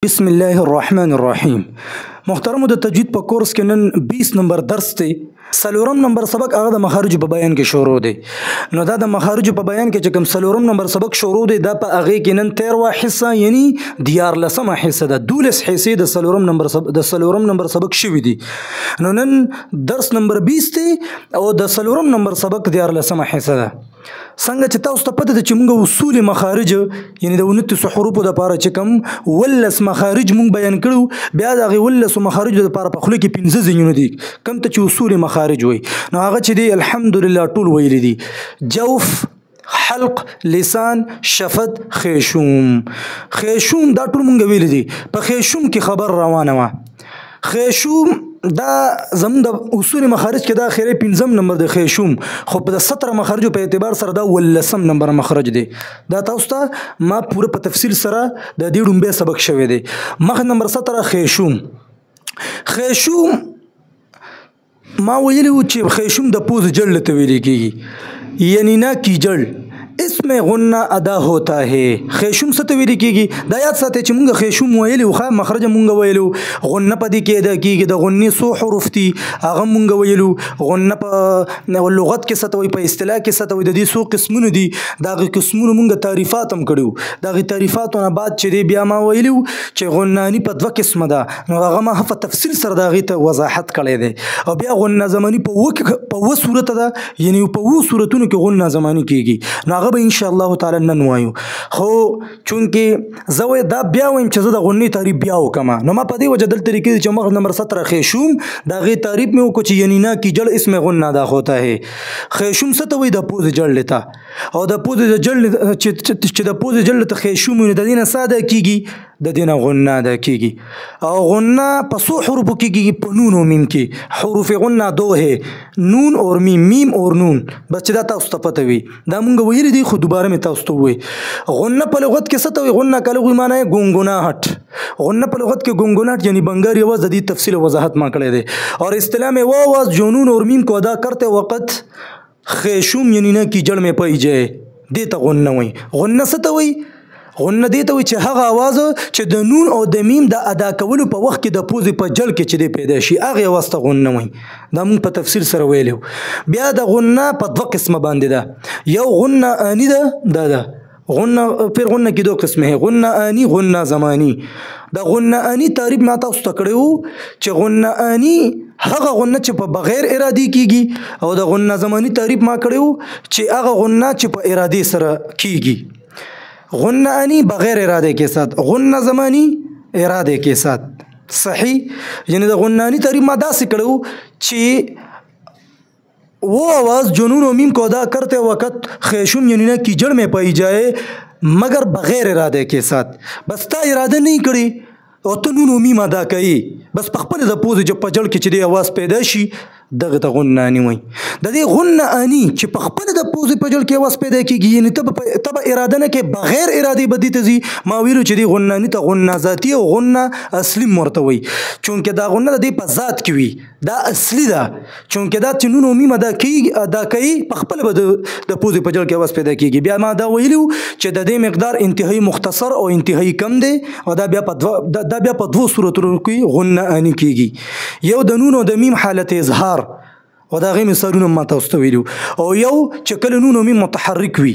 بسم الله الرحمن الرحیم. محترمو د تجوید په کورس کې نن 20 نمبر درس دی. سلورم نمبر سبق هغه د مخارج په بیان کې شروع دی. نو دا د مخارج په بیان کې چې کوم سلورم نمبر سبق شروع دی دا په هغه کې نن 13 حصہ یعنی 14 حصہ ده 12 حصے د سلورم نمبر سبق شوی دی. نو نن درس نمبر 20 دی او د سلورم نمبر سبق 14 حصہ ده. څنګه چې تاسو ته پته ده چې موږ اصول مخارج یعنی د 29 حروفو لپاره چې کوم ولس مخارج موږ بیان کړو، بیا د هغې ولسو مخارجو لپاره په خوله کې 15 ځایونه دي کوم ته چې اصول مخارج وایي. نو هغه چې دی الحمدلله ټول ویلي دي: جوف، حلق، لسان، شفت، خیشوم. خیشوم دا ټول موږ ویلي دي. په خیشوم کې خبر روانه وه. خیشوم دا زمون د اصول مخارج کې دا اخیری 15 نمبر د خیشوم، خو په 17 مخارجو په اعتبار سره دا 18 نمبر مخرج دی. دا تاسو ته ما پوره په تفصیل سره د دې ډومبه سبق شوی دی. مخ نمبر 17 خیشوم. خیشوم ما ویلی و چې خیشوم د پوز جل ته ویل کېږي، یعنی نا کی جل اسم غنہ ادا ہوتا ہے. خیشوم څه ته ویل کېږي؟ دا یاد ساتئ چې مونږ خیشوم ویلو، خو مخرج مونږ ویلو. غنه په دې کې ادا کېږي، د غنې څو حروف دي هغه مونږ ویلو. غنه په لغت کې څه ته وایي، په اصطلاح کې څه ته وایي، د دې څو قسمونه دي. د هغې قسمونو مونږ تعریفات هم کړي. د هغې تعریفاتو نه بعد چې دی بیا ما ویلو چې غناني په 2 قسمه ده. نو هغه ما په تفصیل سره د هغې ته وضاحت کړی دی. او بیا غنه زماني په 2 صورت ده، یعنی په 2 صورتونو کې غنه زماني کېږي. نو هغه به ان شاء الله تعالی نن وایو. خو چونکې زه دا بیا وایم چې زه د غنې تعریف بیا وکم، نو ما په دې وجه دلته لیکلي چې مخ نمبر 17 خیشوم د هغې تعریف مې وکړو چې یعنی نا کی جل اسم غنه ادا ہوتا ہے. خیشوم څه ته وایي؟ د پوز جل ته. او د پوز جل چې د پوز جل ته خیشوم وي، د دې نه څه ادا کېږي؟ د دې نه غنه ادا کېږي. او غنه په څو حروفو کېږي؟ په نون او میم کې. حروف غنه 2 ہے، نون اور میم اور نون. بس چې دا تاسو ته پته وي. دا مونږ ویلي دي، خو دوباره مې تاسو ته ووایي. غنه په لغت کې څه ته وایي؟ غنه که لغوي معنی یې ګونګوناهټ. غنه په لغت کې ګونګوناهټ یعنی بنگاری आवाज. د دې تفصیل وضاحت ما کړی دی. اور اصطلاح میں وہ آواز جو نون اور میم کو ادا کرتے وقت خیشوم یعنی نا کی جڑ میں پائی جائے، دیتا غنه وایي. غنه څه ته وایي؟ غنه دې ته وایي چې هغه اواز چې د نون او د میم د ادا کولو په وخت کې د پوزې په جل کې چې دی پیدا شي، هغې اواز ته غنه وایي. دا مونږ په تفصیل سره ویلو. بیا د غنه په 2 قسمه باندې ده. یو غنه آنی ده، دا ده غنه. پھر غنه کې 2 قسمه ہے، غنه آنی، غنه زمانی. د غنه آنی تعریف ما تاسو ته کړی وو چې غنه آنی هغه غنه چې په بغیر ارادي کېږي، او د غنه زمانی تعریف ما کړی وو چې هغه غنه چې په ارادي سره کېږي. غنه آنی بغیر ارادے کے ساتھ، غنه زمانی ارادے کے ساتھ. صحیح. یعنی د غنه آنی تعریف ما داسې کړو چې वो आवाज़ जो नून और मीम को अदा करते वक्त खैशुम यानी ना की जड़ में पाई जाए मगर बग़ैर इरादे के साथ. बस ता इरादा नहीं करी और तो नून और मीम अदा करी، बस पखपल द पोज जब पजड़ के चली आवाज़ पैदा शी دغه ته غنه آنی وایي. د دې غنه آنی چې په خپله د پوزې په جل کې اواز پیدا کېږي، یعنی ته به اراده نه کې بغیر ارادې به دې ته ځي. ما ویلو چې دې غنه آنی ته غنه ذاتي او غنه اصلي ورته وایي، چونکې دا غنه د دې په ذات کې وي، دا اصلي ده. چونکې دا چې نون او میم ادا کوي په خپله به د پوزې په جل کې اواز پیدا کېږي. بیا ما دا ویلو چې د دې مقدار انتهایی مختصر او انتهایی کم دی، او دا بیا په 2 صورتونو کې غنه آنی کېږي. یو د نون او د میم حالت اظهار، او دا غي مثالونه ما تاسو ته ویلو. او یو چې کله نون او میم متحرک وي.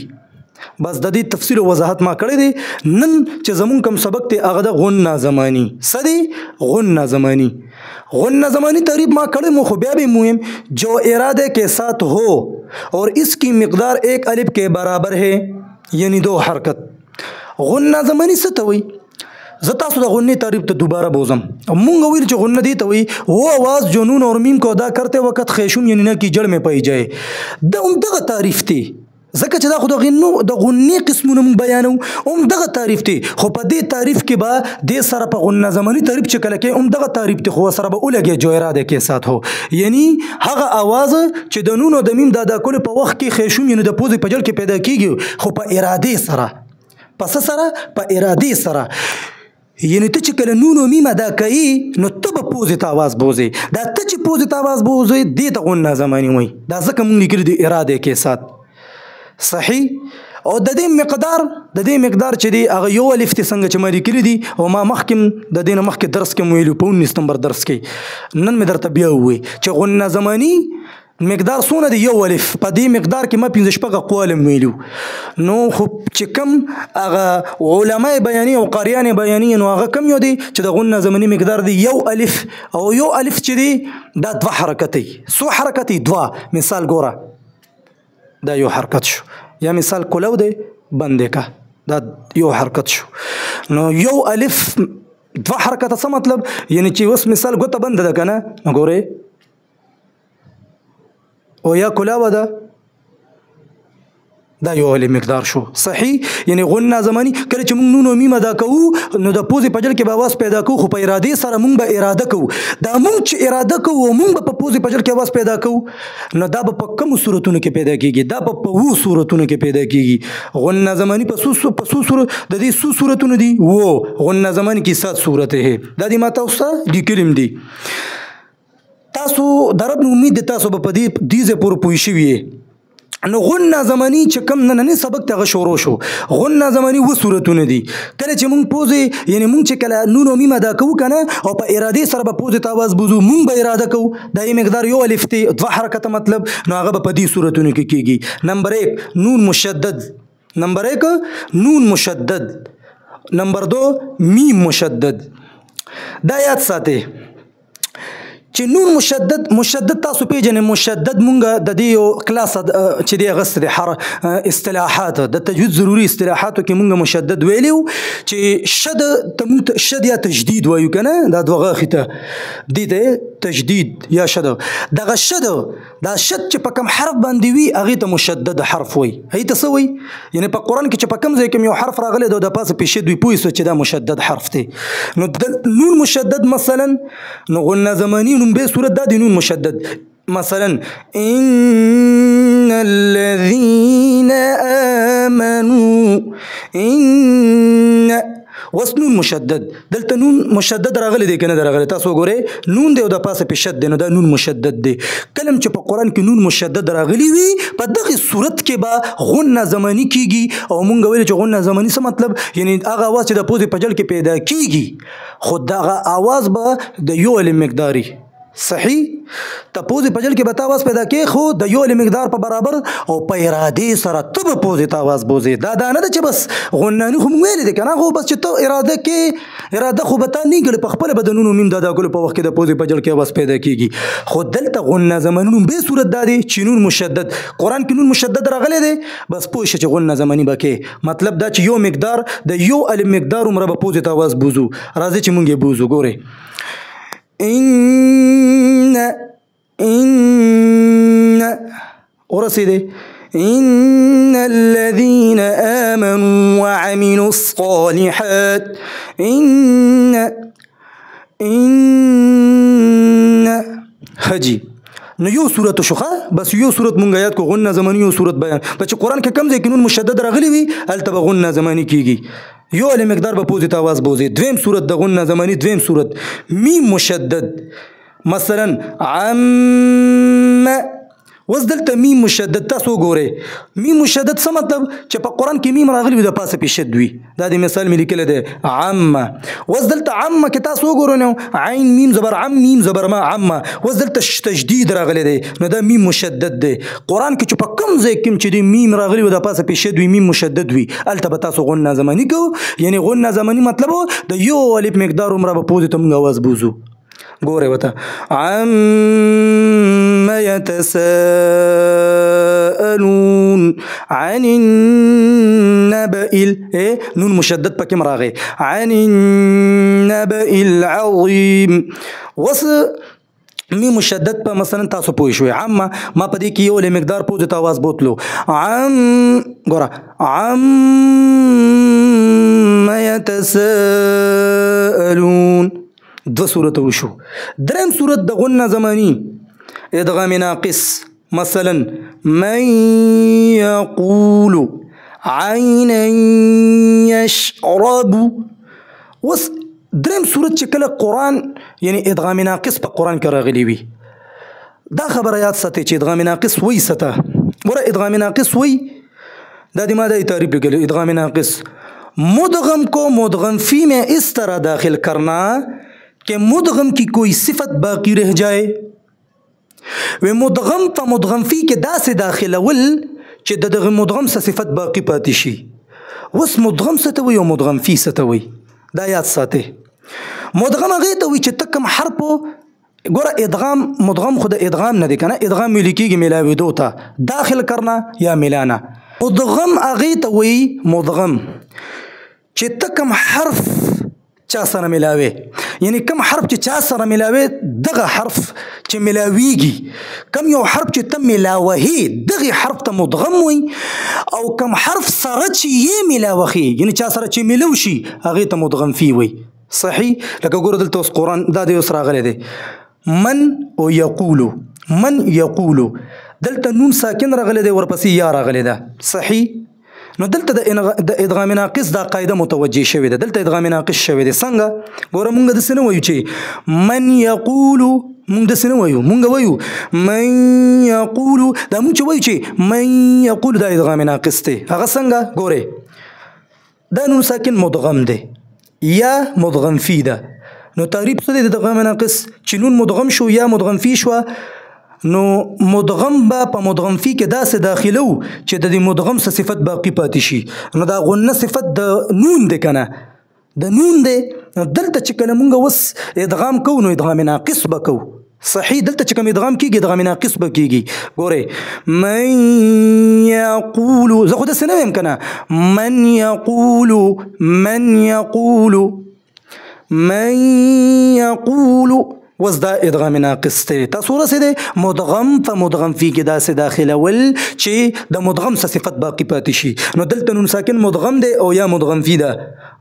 بس د دې تفصیل او وضاحت ما کړی دی. نن چې زمون کوم سبق دی هغه د غنه زمانی. څه دی؟ غنه زمانی. غنه زمانی تعریف ما کړی مو، خو بیا به مهم جو ارادے کے ساتھ ہو اور اس کی مقدار 1 الف کے برابر ہے، یعنی 2 حرکت. غنه زمانی څه ته وایي؟ زه تاسو د غنې تعریف ته دوباره بوزم. مونږ ویل چې غنه دې ته وایي वो आवाज़ जो नून और मीम को अदा करते वक्त खैशुम यानी ना की जड़ में पाई जाए. دا همدغه تعریف دی. ځکه چې دا خو د غنې قسمونه مونږ بیانو، همدغه تعریف دی. خو په دې تعریف کې به دې سره په غنه زمانی تعریف چې کله کې همدغه تعریف دی، خو سره به ولګي جو اراده کې سات هو، یعنی هغه اواز چې د نون او د میم د ادا کولو په وخت کې خیشوم یعنی د پوزې په جل کې پیدا کېږي، خو په ارادې سره. پس سره په ارادې سره، یعنی ته چې کله نون او میم ادا کوي نو ته به پوزې ته آواز بوزي. دا ته چې پوزې ته آواز بوزي دې ته غنه زمانی وایي. دا ځکه مونږ لیکلي دي اراده کې سات. صحیح. او د دې مقدار چې دی هغه یو الف ته څنګه چې مې لیکلي دي او ما مخکې د دې نه مخکې درس کې ویلو په 19 نمبر درس کې نن مې درته بیا ووایي چې غنه زماني مقدار څونه دی یو الف په دې مقدار کې ما 15 شپږ اقوال ویلو نو خو چې کم هغه علماء بیاني او قاریان بیاني نو هغه کم یو دی چې د غنه زماني مقدار دی یو الف او یو الف چې دی دا دوه حرکتي سو حرکتي دوه مثال ګوره دا یو حرکت شو یا مثال کولو دی بندې کا دا یو حرکت شو نو یو الف دوه حرکت څه مطلب یعنی چې اوس مثال ګوته بند ده کنه ګوره او یا کلاوه ده دا یو الف مقدار شو صحیح یعنی غنه زمانی کله چې موږ نون او میم ادا کوو نو د پوزې په جل کې به आवाज پیدا کوو خو په ارادې سره موږ به اراده کوو دا موږ چې اراده کوو موږ به په پوزې په جل کې आवाज پیدا کوو نو دا به په کوم صورتونو کې پیدا کیږي دا په وو صورتونو کې پیدا کیږي غنه زمانی په سو صورت د دې سو صورتونو دي وو غنه زمانی کې 7 صورت ہے دا دې ماته اوسه لیکلم دي تاسو درب امید تاسو په دې دیزه پور پوي شوی نو غنه زمانی چې کم نن سبق ته شروع شو غنه زمانی و صورتونه دي کله چې مونږ پوزې یعنی مونږ چې کله نون او میم ادا کوو کنه او په اراده سره به پوزې ته आवाज بوزو مونږ به اراده کوو دا یې مقدار یو الف ته دوه حرکت مطلب نو هغه په دې صورتونو کې کیږي نمبر 1 نون مشدد نمبر 1 نون مشدد نمبر 2 میم مشدد دا یاد ساتئ چې نون مشدد تاسو پیژنئ مشدد مونږه د دې یو کلاس چې دی غست د اصطلاحات د تجوید ضروري اصطلاحاتو کې مونږه مشدد ویلیو چې شد یا تجدید وایو کنه دا دوه غاخته دي ته تجدید یا شد دغه شد دا شد چې په کوم حرف باندې وي هغه ته مشدد حرف وای هي ته څه وای یعنی په قران کې چې په کوم ځای کې یو حرف راغلی د پاسه په شد وي پوي چې دا مشدد حرف دی نو نون مشدد مثلا نو غنه زمانی به صورت دا دی نون مشدد مثلا ان الذين امنوا ان وسنون مشدد دلته نون مشدد راغلی دی کنه راغلی تاسو ګوره نون دی او د پاسه په شد دی نو دا نون مشدد دی کلم چې په قران کې نون مشدد راغلی وي په دغه صورت کې به غنه زمانی کیږي او مونږ ویل چې غنه زمانی څه مطلب یعنی هغه आवाज چې د پوزې په جل کې پیدا کیږي خو دغه आवाज به د یو الف مقداري صحیح ته پوزې په جل کې به आवाज پیدا کې خو د یو الف مقدار په برابر او په ارادې سره ته به پوزې ته आवाज بوزې دا نه ده چې بس غنانی خو ویل دي کنه خو بس چې ته اراده خو به تا نه ګړي په خپل بدنونو مين دا کول په وخت کې د پوزې په جل کې आवाज پیدا کیږي خو دلته غنه زمانونو به صورت دادي چې نون مشدد قران کې نون مشدد راغلي دي بس پوه شي چې غنه زمانی بکې مطلب دا چې یو مقدار د یو الف مقدار عمره به پوزې ته आवाज بوزو راځي چې مونږ بوزو ګوره ان ورسيدي ان الذين امنوا وعملوا الصالحات ان حجي نو یو صورت شوخه بس یو صورت مونږ یاد کو غنه زمانی یو صورت بیان بچ قران کې کم ځای کې نون مشدد راغلی وي الته غنه زمانی کیږي یو له مقدار به پوزې ته आवाज بوزي دویم صورت د غنه زمانی دویم صورت میم مشدد مثلا عم وس دلته میم مشدد تاسو ګوره میم مشدد څه مطلب چې په قران کې میم راغلی د پاسه په شد وي دا د مثال مې لیکل دی عم وس دلته عم کې تاسو ګوره نو عین میم زبر عم میم زبر ما عم وس دلته تجدید راغلی دی نو دا میم مشدد دی قران کې چې په کوم ځای کې چې د میم راغلی د پاسه په شد وي میم مشدد وي الته تاسو غنه زمانی کو یعنی غنه زمانی مطلب د یو الف مقدار عمره په پوزې ته موږ आवाज بوزو ګوره وته عم يتساءلون عن النبأ نون مشدد پکې مراغه عن النبأ العظيم وس می مشدد په مثلا تاسو پوه شوي عم ما په دې کې یو له مقدار پوزې ته आवाज بوتلو عم ګوره عم يتساءلون دو صورت وشو درم صورت د غنه زمانی ادغام ناقص مثلا من يقول عينا يشرب وس درم صورت چې کله قران یعنی ادغام ناقص په قران کې راغلی وي دا خبره یاد ساتئ چې ادغام ناقص وای سته ګوره ادغام ناقص وای دا دی ما دا تعریف لگے ادغام ناقص مدغم کو مدغم فی میں اس طرح داخل کرنا کہ مدغم کی کوئی صفت باقی رہ جائے و مدغم پا مدغم فی کے دا سے داخل اول چی دا دغم مدغم سا صفت باقی پاتی شی وس مدغم ستوی و مدغم فی ستوی دا یاد ساتے مدغم اغیتوی چی تکم حرپو گورا ادغام مدغم خود ادغام نہ دیکھنا ادغام ملی کی گی ملاوی دو تا داخل کرنا یا ملانا مدغم اغیتوی مدغم چی تکم حرف چا سره ملاوی یعنی کم حرف چې چا سره ملاوی دغه حرف چې ملاویږي کم یو حرف چې ته ملاوهی دغه حرف ته مدغم وي او کم حرف سره چې یې ملاوخي یعنی چا سره چې ملو شي هغه ته مدغم فی وي صحیح لکه ګوره دلته اوس قرآن دا دی اوس راغلی دی من او یقولو من یقولو دلته نون ساکن راغلی دی ورپسې یا راغلی ده صحیح نو دلته د ادغام ناقص دا قاعده متوجه شوی ده دلته ادغام ناقص شوی ده څنګه ګوره مونږ داسې نه وایو چې من یقولو مونږ داسې نه وایو مونږ وایو من یقولو دا مونږ چې وایو چې من یقولو دا ادغام ناقص دی هغه څنګه ګوره دا نون ساکن مدغم دی یا مدغم فی ده نو تعریف څه دی د ادغام ناقص چې نون مدغم شو یا مدغم فی شو نو مدغم با په مدغم فی کې داسې داخلو چې د دې مدغم څه صفت باقی پاتې شي نو دا غنه صفت د نون دی کنه د نون دی دلته چې کله مونږ وس ادغام کوو نو ادغام ناقص به کوو صحیح دلته چې کوم ادغام کیږي ادغام ناقص به کیږي ګوره من یقولو زه خو داسې نه ویم کنه من یقولو من یقولو من یقولو وز دا ادغام ناقص ته تاسو رسیدې مدغم په مدغم فی کې داسې داخله ول چې د مدغم څه صفت باقی پاتې شي نو دلته نون ساکن مدغم دی او یا مدغم فی ده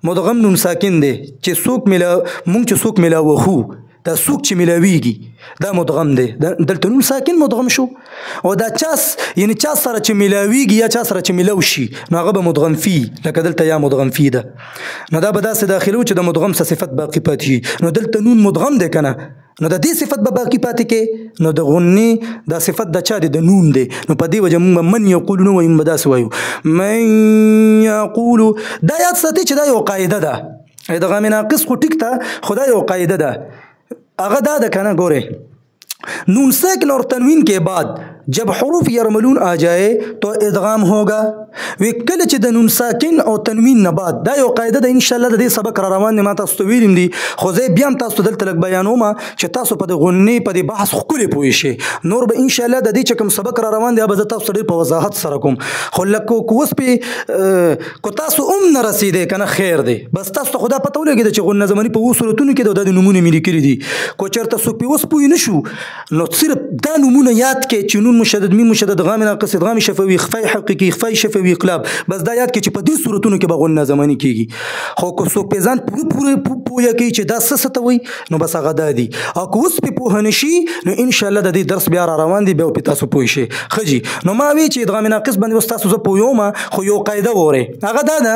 مدغم نون ساکن دی چې څوک ملا مونږ چې څوک ملاوخو دا څوک چې ملاویږي دا مدغم دی دلته نون ساکن مدغم شو او دا چاس یعنی چا سره چې ملاویږي یا چا سره چې ملاو شي نو هغه به مدغم فی لکه دلته یا مدغم فی ده نو دا به داسې داخلو چې د مدغم څه صفت باقی پاتې شي نو دلته نون مدغم دی کنه نو د دې صفت به باقی پاتې کې نو د غنې دا صفت د چا دی د نون دی نو په دې وجه موږ من یقولو نه وایو به داسې وایو من یقولو دا یاد ساتئ چې دا یو قاعده ده ادغام ناقص خو ټیک ته خو دا یو قاعده ده اگر دا کنه गोरे नून साकिन और तनवीन के बाद जब हरूफ यरमलून आ जाए तो इदगाम होगा वे कल च नून साकिन और तनवीन न बाद दा यो कायदा द इंशाल्लाह द सबक را روان ما تاسو ویلم دي خو زه بیا هم تاسو دلته لګ بیانوم چې تاسو په غونې په بحث خولي پوي شي نور به انشاءالله د دې چې کوم سبق را روان دی به تاسو ډیر په وضاحت سره کوم خو لکه کوس په کو تاسو نه رسیدې کنه خیر دی بس تاسو خدا پته ولګی چې غون زمانی په وصولتونو کې د نمونه ملي کړی دي کو چرته سو په وس پوي نشو نو صرف دا نمونه یاد کې چې نون مشدد میم مشدد غام ناقص ادغام شفوي اخفاء حقيقي اخفاء شفوي انقلاب بس دا یاد کې چې په دې صورتونو کې به غون زمانی کیږي خو کو سو په ځان پوره پویا کې چې دا څه ته وي نو بس هغه دادي او کو اوس په پوه نشي نو ان شاء الله د دې درس بیا را روان دي به په تاسو پوه شي خجي نو ما وی چې ادغام ناقص باندې وس تاسو زه پویوم خو یو قاعده وره هغه دا ده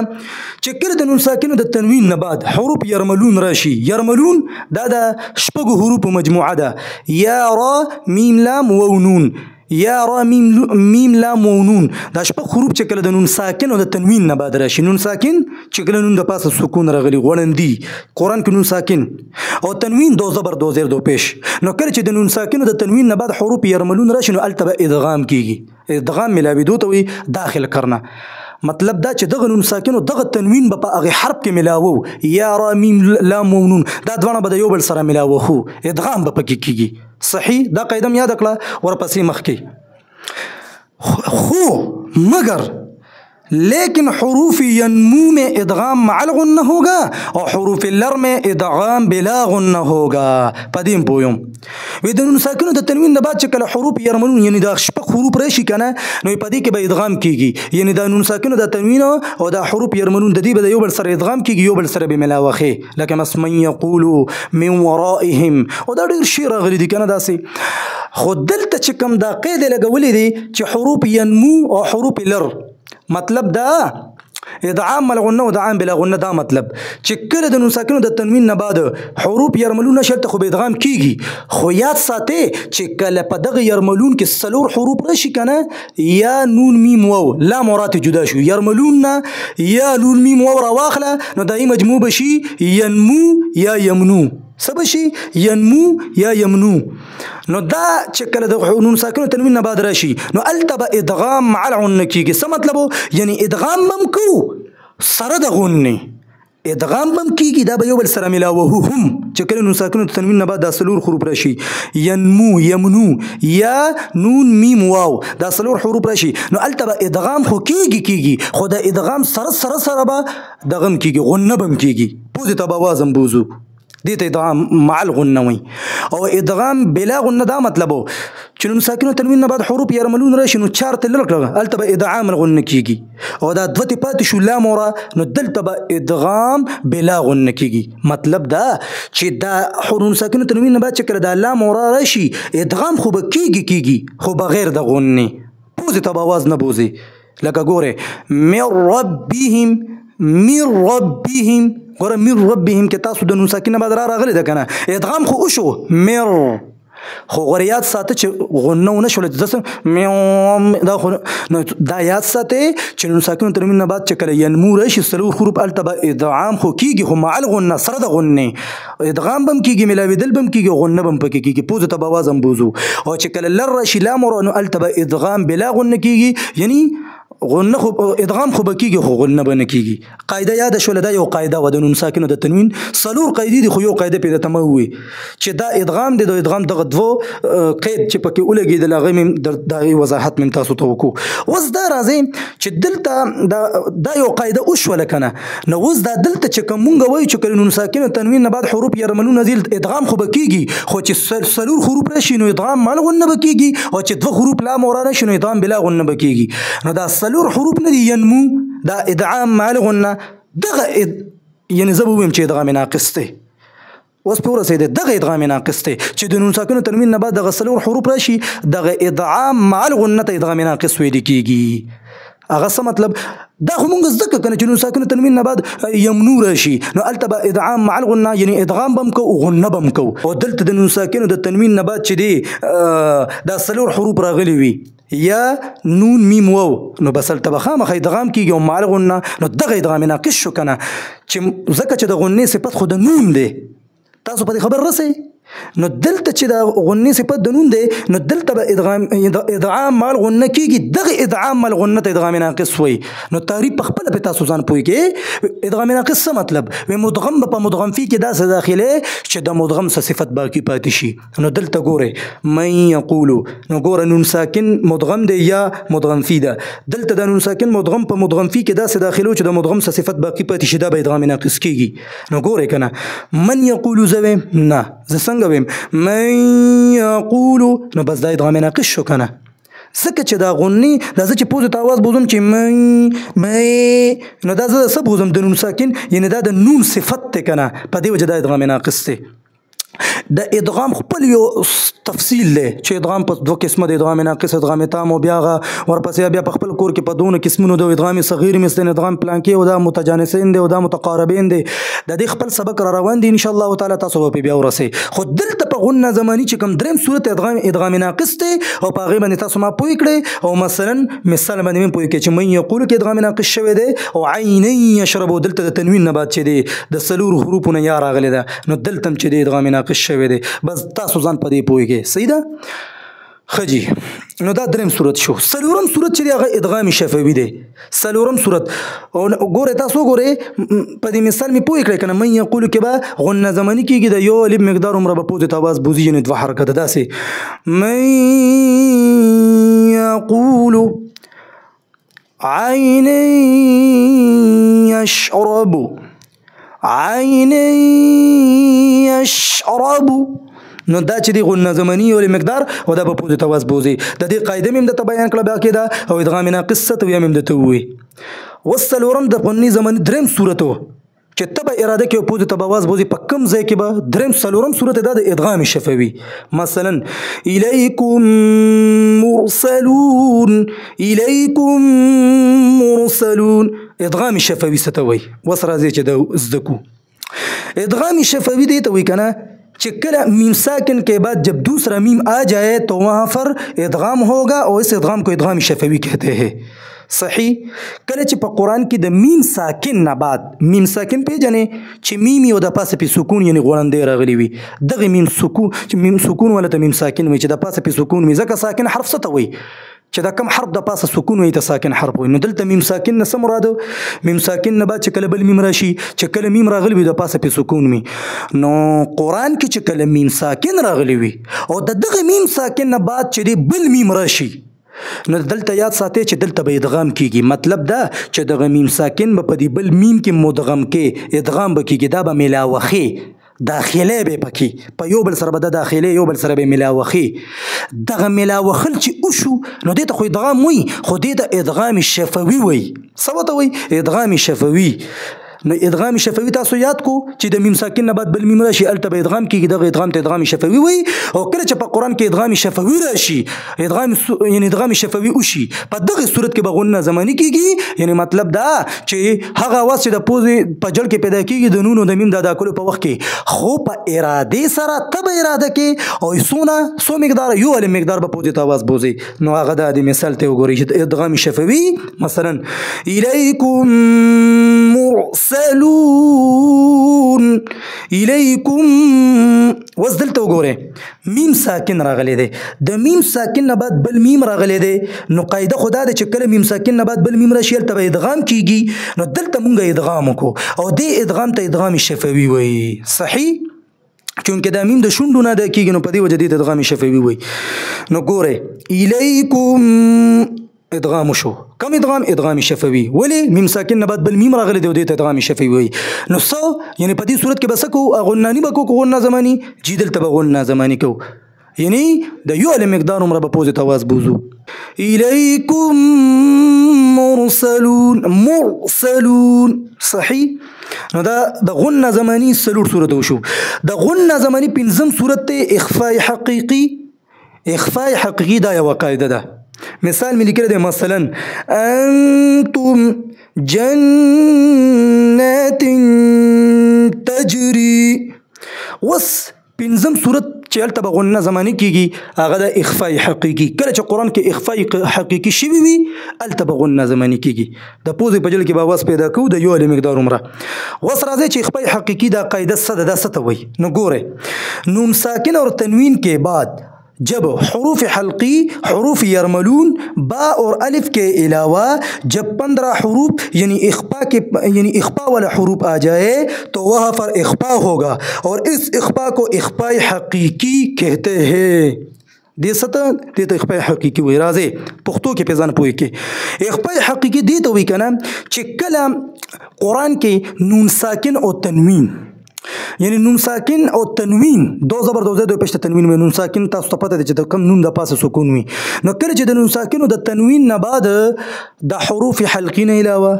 چې کله د نون ساکنو د تنوین نه بعد حروف يرملون راشي يرملون دا د شپږ حروف مجموعه ده یا را میم لام واو نون یا را میم لام و نون دا شپږ حروف چې کله د نون ساکن او د تنوین نه بعد راشي نون ساکن چې کله نون د پاسه سکون راغلي غوړندي قرآن کې نون ساکن او تنوین دو زبر دو زیر دو پیش نو کله چې د نون ساکن او د تنوین نه بعد حروف يرملون راشي نو التبه ادغام کیږي ادغام ملاویدو ته وي داخل کرنا مطلب دا چې دغه نون ساکن او دغه تنوین په هغه حرف کې ملاوو یا را میم لام و نون دا دوانه به د یو بل سره ملاوو خو ادغام به پکې کیږي صحیح دا قاعده یاد کړه ورپسې مخکې خو مگر لیکن حروف ینمو میں ادغام مع الغنہ ہوگا اور حروف اللر میں ادغام بلا غنہ ہوگا پدیم پویم وی د نون ساکنو د تنوین نه بعد چې کله حروف يرملون یعنی دا شپږ حروف راشي کنه نو پدې کې به ادغام کیږي یعنی دا نون ساکنو د تنوین او دا حروف يرملون د دې به یو بل سره ادغام کیږي یو بل سره به ملاوخه لکه مسمن یقول من ورائهم او دا ډیر شی راغلي دي کنه داسې خو دلته چې کوم دا قاعده لګولې دي چې حروف ینمو او حروف لر مطلب دا ادغام مل غنه او ادغام بلا غنه دا مطلب چې کله د نون ساکنو د تنوین نه بعد حروف یرملون شرط خو به ادغام کیږي خو یاد ساتئ چې کله په دغه یرملون کې څلور حروف راشي کنه یا نون میم واو لا مرات جدا شو یرملون یا نون میم واو راواخله نو دای مجموع بشي ینمو یا یمنو سبشي ینمو یا یمنو نو دا چې کله د نون ساکنو تنوین نه بعد راشي نو التبا ادغام مع الغنه کیږي څه مطلب یعنی ادغام بم کو سره د غنه ادغام بم کیږي دا به یو بل سره ملاوه هم چې کله نون ساکنو تنوین نه بعد د سلور حروف راشي ینمو یمنو یا نون میم واو دا سلور حروف راشي نو التبا ادغام خو کیږي خو د ادغام سره به دغم کیږي غنه بم کیږي پوزې ته به وازم بوزو دې ته ادغام مع الغنه وي او ادغام بلا غنه دا مطلب چې نون ساکنو تنوین نه بعد حروف یرملون راشي نو چار ته لړکړه الته به ادغام الغنه کیږي او دا دوه پاتې شو لا مورا نو دلته به ادغام بلا غنه کیږي مطلب دا چې دا نون ساکنو تنوین نه بعد چې کړه دا لا مورا راشي ادغام خو به کیږي خو بغیر د غنه پوزې ته به आवाज نه بوزي لکه ګوره من ربهم ګوره من ربهم کې تاسو د نون ساکنه بعد راغلی ده کنه ادغام خو وشو مر خو ګوره یاد ساته چې غنه ونه شول دا خو دا یاد ساته چې نون ساکنه تنوین نه بعد چې کله ینمو راشي څلور حروف الته به ادغام خو کیږي خو مع الغنه سره د غنه ادغام بم کیږي ملاویدل بم کیږي غنه بم پکې کیږي پوزې ته به आवाज هم بوزو او چې کله لر راشي لا مر نو الته به ادغام بلا غنه کیږي یعنی غنه خو ادغام خو بکیږي خو غنه بنه کیږي قاعده یاد شول دا یو قاعده و د نون ساکنو د تنوین څلور قاعده دي خو یو قاعده پیدا تموي چې دا ادغام د ادغام دغه دو قید چې پکې ولګي د لغې د وضاحت من تاسو ته وکړو وس دا راځي چې دلته دا یو قاعده او شول کنه نو وس دا دلته چې کومګه وای چې کله نون ساکنو تنوین نه بعد حروف یرملون ذیل ادغام خو بکیږي خو چې څلور حروف راشي نو ادغام مال غنه بکیږي او چې دوه حروف لا مورانه شنو ادغام بلا غنه بکیږي نو دا سلور حروف ندي ينمو دا ادعام مع الغنه دغه يعني زه ویم چې ادغام ناقص دی اوس په ورسېده دغه ادغام ناقص دی چې د نون ساکنو تنوین نه بعد دغه سلور حروف راشي دغه ادعام مع الغنه ته ادغام ناقص ویل کیږي هغه څه مطلب دا خو مونږ زده کنه چې نون ساکنو تنوین نه بعد یمنو راشي نو الته به ادغام مع الغنه یعنی ادغام بم کو غنه بم کو او دلته د نون ساکنو د تنوین نه بعد چې دی دا سلور حروف راغلي وي یا نون میم واو نو بس الته به خامخ ادغام کیږي او مع الغنه نو دغه ادغام ناقص شو کنه چې ځکه چې د غنې صفت خو د نون دی تاسو په خبر رسئ نو دلته چې د غنې صفت د نون دی نو دلته به ادغام مال غنه کیږي دغه ادغام مال غنه ته ادغام ناقص وي نو تعریف په خپل په تاسو ځان پوهیږئ ادغام ناقص څه مطلب و مدغم په مدغم فی کې داسې داخله چې د مدغم څه صفت باقی پاتې شي نو دلته ګوره من یقول نو ګوره نون ساکن مدغم دی یا مدغم فی ده دلته د نون ساکن مدغم په مدغم فی کې داسې داخله چې د مدغم څه صفت باقی پاتې شي دا به ادغام ناقص کیږي نو ګوره کنه من یقول زوی نه څنګه ویم من یقول نو بس دا ادغام ناقص شو کنه ځکه چې دا غنی دا چې پوزې ته आवाज بوزم چې من نو دا زه څه بوزم د نون ساکن یعنی دا د نون صفت ته کنه په دې وجه دا ادغام ناقص دی د ادغام خپل یو تفصیل دی چې ادغام په دوه قسمه د ادغام ناقص ادغام تام او بیا ورپسې بیا په خپل کور کې په دونه قسمونو د ادغام صغیر مثل ادغام پلانکی او دا متجانسین دی او دا متقاربین دی د دې خپل سبق را روان دي ان شاء الله تعالی تاسو به بیا ورسئ خو دلته په غنه زمانی چې کوم دریم صورت ادغام ناقص دی او په هغه باندې تاسو ما پوي کړئ او مثلا مثال باندې پوي کړئ چې من یقول کې ادغام ناقص شوی دی او عین یشربو دلته د تنوین نه بعد چې دی د سلور حروفونه یا راغلی ده نو دلته چې دی ادغام ناقص شوی دی بس تاسو ځان په دې پوهیږئ صحیح ده خجی نو دا دریم صورت شو سلورم صورت چې هغه ادغام شفوي دی سلورم صورت او ګوره تاسو ګوره په دې مثال می پوه کړئ کنه من یقول کې به غنه زمانی کېږي د یو الف مقدار عمره په پوزې ته आवाज بوزي یعنی دوه حرکت داسې من یقول عین یشرب عین یشرب نو دا چې دی غنه زمانی او مقدار او دا په پوزې ته आवाज بوزي د دې قاعده مم د بیان کړه بیا کېده او ادغام ناقص ته ویم د ته وي وسلورم د غنی زمانی دریم صورت چې ته به اراده کې پوزې ته आवाज بوزي په کم ځای کې به دریم سلورم صورت دا د ادغام شفوي مثلا الیکم مرسلون الیکم مرسلون ادغام شفوي څه ته وایي؟ اوس راځئ چې دا زده کړو. ادغام شفوي دې ته وایي که نه چې کله میم ساکن کے بعد جب دوسرا میم آ جائے تو وہاں پر ادغام ہوگا اور اس ادغام کو ادغام شفوي کہتے ہیں. صحیح. کله چې په قرآن کې د میم ساکن نه بعد میم ساکن پیژنې چې میم یو د پاسه پې سکون یعنی غوړندی راغلی وي دغه میم سکون چې میم سکون ولا ته میم ساکن وي چې د پاسه پې سکون وي ځکه ساکن حرف څه ته وایي چې دا کم حرف د پاسه سکون وي ته ساکن حرف وي. نو دلته میم ساکن نه څه مراد؟ میم ساکن نه بعد چې کله بل میم راشي چې کله میم راغلی وي د پاسه پې سکون وي. نو قرآن کې چې کله میم ساکن راغلی وي او د دغه میم ساکن نه بعد چې دی بل میم راشي نو دلته یاد ساتئ چې دلته به ادغام کیږي. مطلب دا چې دغه میم ساکن به په دې بل میم کې مدغم کې ادغام به کیږي دا به ملاوخې داخله به پکې په یو بل سره به د داخله یو بل سره به ملاوخې دغه ملاوخل چې وشو نو دې ته خو ادغام وایي خو دې ته ادغام شفوي وایي. څه ورته وایي؟ ادغام شفوي. نو ادغام شفوي تاسو یاد کو چې د میم ساکن نه بعد بل میم راشي الته به ادغام کیږي دغه ادغام ته ادغام شفوي وایي. او کله چې په قرآن کې ادغام شفوي راشي یعنی ادغام شفوي وشي په دغه صورت کې به غنه زماني کیږي یعنی مطلب دا چې هغه اواز چې د پوزې په جړ کې پیدا کیږي د نون او د میم د ادا کولو په وخت کې خو په اراده سره ته به اراده کې او څو مقدار یو الف مقدار به پوزې ته اواز بوزي. نو هغه د مثال ته وګورئ چې ادغام شفوي مثلا الیکم مرسلون الیکم. وس دلته وګوره میم ساکن راغلی دی د میم ساکن نه بعد بل میم راغلی دی نو قاعده خدا ده چې کله میم ساکن نه بعد بل میم راشي هلته به ادغام کیږي. نو دلته مونږ ادغام وکړو او دې ادغام ته ادغام شفوي وایي. صحیح. چونکه دا میم د شونډو نه ادا کیږي نو په دې وجه دې ته ادغام شفوي وایي. نو ګوره الیکم ادغام شو. کم ادغام؟ ادغام شفوي. ولی؟ میم ساکن نه بعد بل میم راغلی دی او دې ته ادغام شفوي وایي. نو څه یعنی په دې صورت کې به څه کوو؟ غناني به کوو غنه زماني جی دلته به غنه زماني کوو یعنی د یو الف مقدار عمره به پوزې ته اواز بوزو. الیکم مرسلون مرسلون. صحیح. نو دا د غنه زماني څلور صورت وشو. د غنه زماني پنځم صورت ته اخفاء حقیقي. اخفاء حقیقي دا یوه قاعده ده. مثال مې لیکلی دی مثلا انتم جنات تجري. وس پنځم صورت چې هلته به غنه زماني کیږي هغه د اخفاء حقیقي. کله چې قرآن کې اخفاء حقیقي شوي وي هلته به غنه زماني کیږي. د پوزې په جل کې به اواز پیدا کوو د یو الف مقدار عمره. اوس راځئ چې اخفاء حقیقي دا قاعده څه ده دا څه ته وایي. نو ګورئ نون ساکن اور تنوین کے بعد जब حروف حلقی حروف یرملون با اور الف کے علاوہ جب 15 حروف یعنی اخفا والا حروف آ جائے تو وہاں پر اخفا ہوگا اور اس اخفا کو اخفاء حقیقی کہتے ہیں. دې څه ته اخفاء حقیقي وایي. راځئ پښتو کې پې ځان پوه کړئ. اخفاء حقیقي دې ته وایي که نه چې کله قرآن کې نون ساکن او تنوین یعنی نون ساکن او تنوین دو زبر دو زید پشت تنوین وي. نون ساکن تاسو ته پته ده چې د کم نون د پاسه سکون وي. نو کله چې د نون ساکن او د تنوین نه بعد د حروف حلقي نه علاوه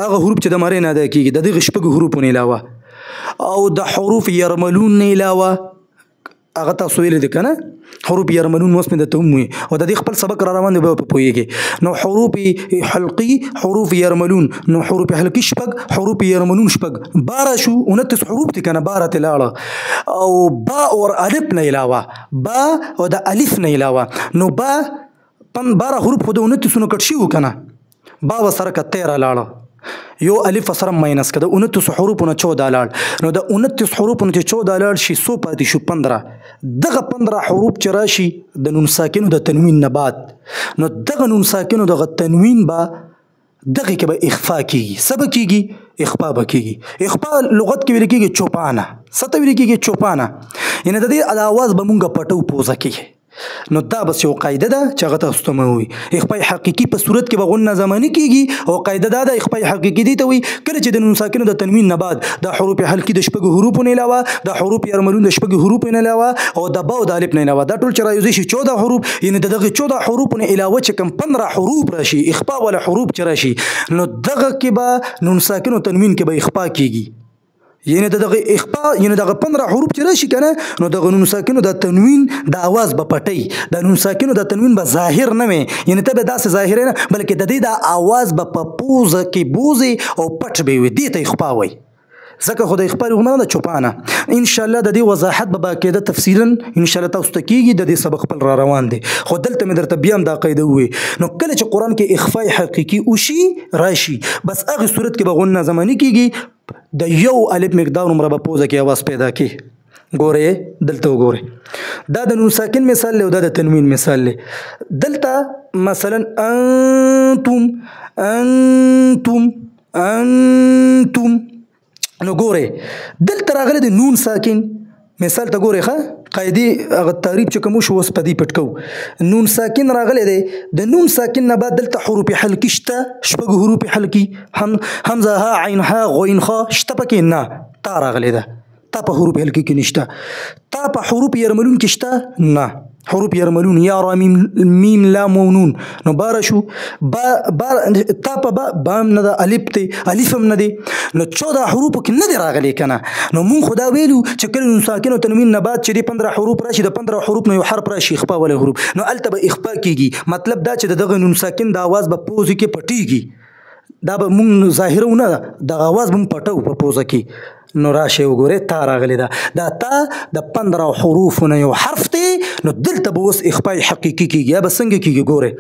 هغه حروف چې د مرې نه ادا کیږي د دغه شپږو حروفو نه علاوه او د حروف یرملون نه علاوه هغه تاسو ویل دي که نه حروف یرملون اوس مې درته هم وي او د دې خپل سبق را روان دی به پوهیږي. نو حروف حلقي حروف یرملون نو حروف حلقي شپږ حروف یرملون شپږ 12 شو 29 حروف دي که نه 12 ته لاړه او با اور الف نه علاوه با او د الف نه علاوه نو با 12 حروف خو د 29 نه کټ شي و که نه با وسره که 13 لاړه یو الف سره ماینس کده 29 حروفونه 14 لاړ نو د 29 حروفونه چې 14 لاړ شي 100 پاتې شو 15 دغه 15 حروف چې راشي د نون ساکنو د تنوین نه بعد نو دغه نون ساکنو دغه تنوین به دغه کې به اخفاء کیږي سبا کیږي اخفاء به کیږي. اخفاء لغت کې ویل کیږي چوپانه ست ویل کیږي چوپانه یعنی د دې اواز به مونږه پټو پوزه کیږي. نو دا بس یو قاعده ده چې هغه تاسو ته مې وي. اخفاء حقیقي په صورت کې به غنه زماني کیږي او قاعده دا ده اخفاء حقیقي دي ته وي کله چې د نون ساکنو د تنوین نه بعد د حروف حلقي د شپږو حروفو نه علاوه د حروف یرملون د شپږو حروفو نه علاوه او د با او د الف نه علاوه دا ټول چې رايوځي شي 14 حروف یعنی دغه 14 حروف نه علاوه چې کم 15 حروف راشي اخفاء ولا حروف چې راشي نو دغه کې به نون ساکنو تنوین کې به اخفاء کیږي یعنی دغه اخفاء یعنی دغه 15 حروف چې راشي کنه نو دغه نون ساکنو د تنوین د आवाज به پټي د نون ساکنو د تنوین به ظاهر نه وي یعنی ته به داسې ظاهر نه بلکې د دې د आवाज به په پوزه کې بوزي او پټ به وي دې ته اخفاء وي ځکه خو د اخفاء غوښنه د چوپانه ان شاء الله د دې وضاحت به باقاعده تفصیلا ان شاء الله تاسو ته کیږي د دې سبق خپل را روان دي خو دلته مې درته بیا هم دا قاعده وي نو کله چې قرآن کې اخفاء حقيقي وشي راشي بس هغه صورت کې به غنه زمانی کیږي د یو الف مقدار عمره په پوزه کې आवाज پیدا کی ګوره دلته وګوره دا د نون ساکن مثال له دا د تنوین مثال له دلته مثلا انتم انتم انتم نو ګوره دلته راغله د نون ساکن مثال ته ګوره ښه قاعدي هغه تعریف چې کوم شو وس پدی پټکو نون ساکن راغله دی د نون ساکن نه بعد دلته حروف حلقي شته شپږ حروف حلقي حمزه ها عین ها غین خا شته پکې نه تا راغله ده تا په حروف حلقي کې نشته تا په حروف يرملون کې شته نه حروف يرملون یا را میم لام و نون نو بار شو با تا په بام نه ده الف ته الف هم نه دي نو 14 حروف کې نه دي راغلي کنه نو مون خدا ویلو چې کله نون ساکن او تنوین نه بعد چې 15 حروف راشي د 15 حروف نه یو حرف راشي اخفاء ولا حروف نو الته به اخفاء کیږي مطلب دا چې دغه نون ساکن د आवाज په پوز کې پټيږي دا به مون ظاهرونه د आवाज بم پټو په پوز کې نو راشه وګوره تا راغلی دا تا د 15 حروف نه یو حرف دی نو دلته به اوس اخفاء حقيقي کیږي یا به څنګه کیږي ګوره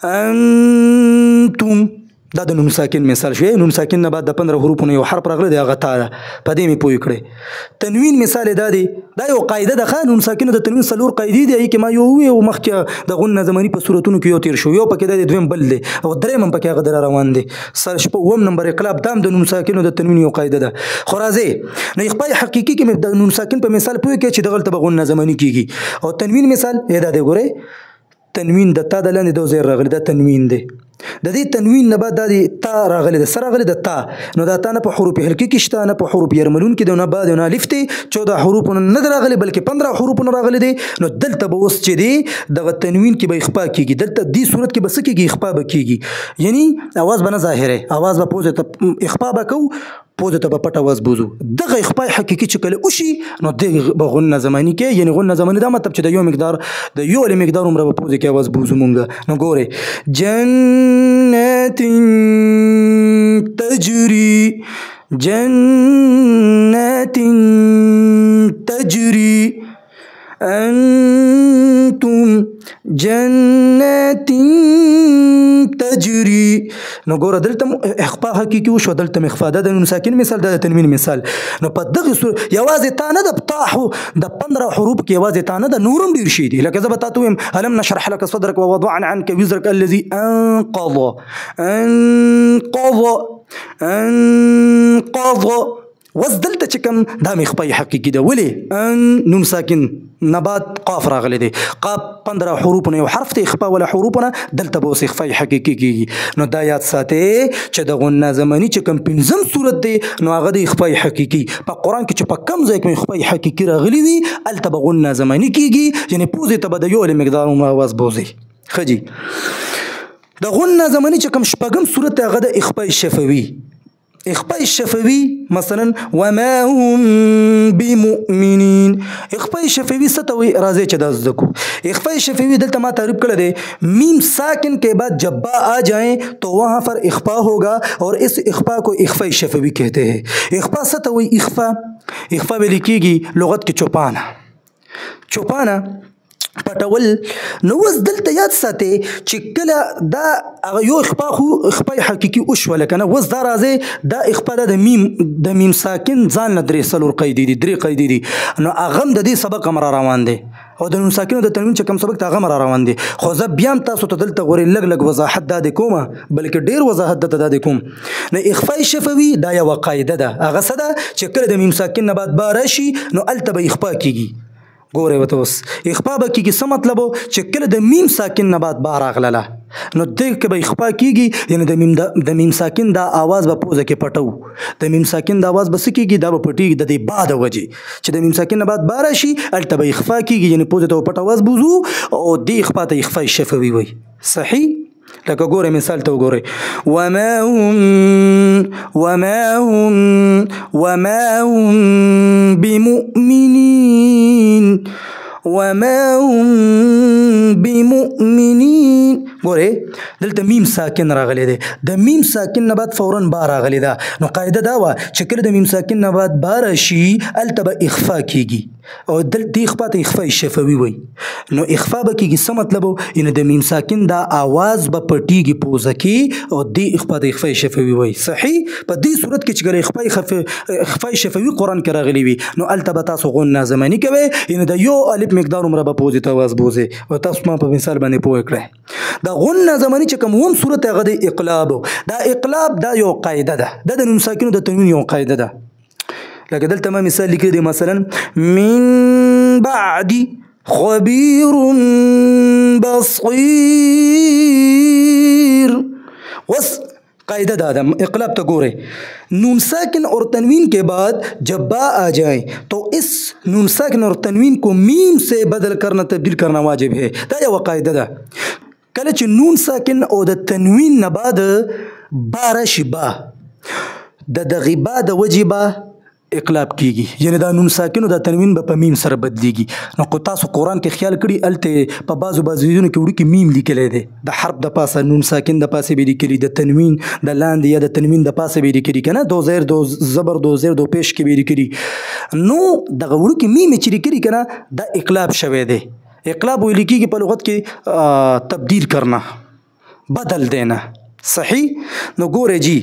انتم دا د نون ساکن مثال شوی نون ساکن نه بعد د 15 حروف نه یو حرف راغلی دی هغه تا په دې مې پوي کړی تنوین مثال دا یو قاعده ده نون ساکن د تنوین څلور قاعده دي کې ما یو او مخکې د غن زمانی په صورتونو کې یو تیر شو یو پکې د دویم بل دی او دریم پکې هغه در روان دي سر شپه وم نمبر انقلاب دام د نون ساکن د تنوین یو قاعده ده خو راځي نو اخفاء حقيقي کې د نون ساکن په مثال پوي کې چې د غلط بغن زمانی کیږي او تنوین مثال دا دی ګوره تنوین د تا د لاندې دو زیر راغلی دا تنوین دی د دې تنوین نه بعد د تا راغلی د سره راغلی د تا نو دا تا نه په حروف حلقي کې شته نه په حروف يرملون کې د نه بعد نه الف ته 14 حروف نه راغلي بلکې 15 حروف نه راغلي دي نو دلته به اوس چې دی دغه تنوین کې به اخفاء کیږي دلته دې صورت کې بس کېږي اخفاء به کیږي یعنی आवाज به نه ظاهره आवाज به پوزه ته اخفاء به کو پوزه ته به پټ आवाज بوزو دغه اخفاء حقيقي چې کله وشي نو د غن زمانی کې یعنی غن زمانی دا مطلب چې د یو مقدار د یو مقدار عمره په پوزه کې आवाज بوزو مونږ نو ګوره جنات تجري جنات تجري أنتم جنات تجري نو ګوره دلته اخفاء حقيقي وشو دلته اخفاء د نون ساکن مثال د تنوین مثال نو په دغه صورت یوازې تا نه د بتاحو د 15 حروف کې یوازې تا نه د نورم ډیر شي دي لکه زه به تاسو ویم الم نشرح لك صدرك ووضعنا عنك وزرك الذي انقض وز دلته چې کوم دا اخفاء حقيقي ده ولې ان نون ساکن نبات قاف راغلی دی قاف 15 حروف نه یو حرف ته اخفاء ولا حروف نه دلته به اخفاء حقيقي کیږي نو دا یاد ساتي چې د غن زمانی چې کوم پنځم صورت دی نو هغه د اخفاء حقيقي په قران کې چې په کم ځای کې اخفاء حقيقي راغلی وي الته به غن زمانی کیږي یعنی پوزه ته به د یو مقدار आवाज بوزي خجي د غن زمانی چې کوم شپږم صورت هغه د اخفاء شفوي اخفاء الشفوي مثلا وما هم بمؤمنين اخفاء الشفوي ستوي راځي چې د زکو اخفاء الشفوي دلته ما تعریف کړل دي میم ساکن کے بعد جب با آ جائیں تو وہاں پر اخفاء ہوگا اور اس اخفاء کو اخفاء الشفوي کہتے ہیں اخفاء ستوي اخفاء لیکيږي لغت کې چوپانا پټول نو وس دلته یاد ساتي چې کله دا یو اخفاء حقيقي وشول کنه وس دا راځي دا اخفاء د میم ساکن ځان نه درې سلور درې قید دي نو اغم د دې سبق امر روان دي او د نون ساکن د تنوین چې کوم سبق ته غمر روان دي خو زه بیا تاسو ته دلته غوري لګ وضاحت د کومه بلکې ډیر وضاحت د کوم نو اخفاء شفوي دا یو قاعده ده هغه څه ده چې کله د میم ساکن نه بعد با راشي نو الته به اخفاء کیږي ګوره وته اوس اخفاء به کیږي څه مطلب چې کله د میم ساکن نه بعد با راغله نو دغه کې به اخفاء کیږي یعنی د میم ساکن دا आवाज به پوزه کې پټو د میم ساکن دا आवाज به سکیږي دا به پټیږي د دې بعد وجه چې د میم ساکن نه بعد با راشي الته به اخفاء کیږي یعنی پوزه ته پټ आवाज بوزو او د اخفاء ته اخفاء شفوي وي صحیح لکه ګوره مثال ته وګورئ وما هم بمؤمنین ګوره دلته میم ساکن راغلی دی د میم ساکن نه بعد فورا با راغلی ده نو قاعده دا وه چې کله د میم ساکن نه بعد با راشي هلته به اخفا کیږي او دې اخفا ته اخفا شفوي وایي نو اخفا به کیږي څه مطلب یعنې د میم ساکن دا آواز به پټیږي پوزه کې او دې اخفا ته اخفا شفوي وایي صحیح په دې صورت کې چې کله اخفا شفوي قرآن کې راغلی وي نو هلته به تاسو غنه زماني کوئ یعنې د یو الف مقدار عمره به پوزې ته آواز بوځئ او تاسو ما په مثال باندې پوه کړئ دا غنه زماني چې کوم هم صورت هغه د اقلاب دا اقلاب دا یو قاعده ده دا د نون ساکنو د تنوین یو قاعده ده لکه دلته ما مثال لیکلی دی مثلا من بعد خبير بصير وس قاعدہ دا اقلاب ته ګورئ نون ساکن اور تنوین کے بعد جب با آ جائے تو اس نون ساکن اور تنوین کو میم سے بدل کرنا تبدیل کرنا واجب ہے دا یو قاعده ده کله چې نون ساکن او د تنوین نه بعد با راشي با د دغې با د وجې با اقلاب کیږي یعنی دا نون ساکن او د تنوین به په میم سره بدلیږي نو تاسو قرآن کې خیال کړي هلته په بعضو ځایونو کې وړوکي میم لیکلی دی د حرف د پاسه نون ساکن د پاسه به لیکلي د تنوین د لاندې یا د تنوین د پاسه به لیکلي که نه دو زیر دو زبر دو زیر دو پیش کې به لیکلي نو دغه وړوکي میم چې لیکلي که نه دا اقلاب شوی دی اقلاب ویل کېږي په لغت کې تبدیل کرنا بدل دینا صحیح نو ګوره جی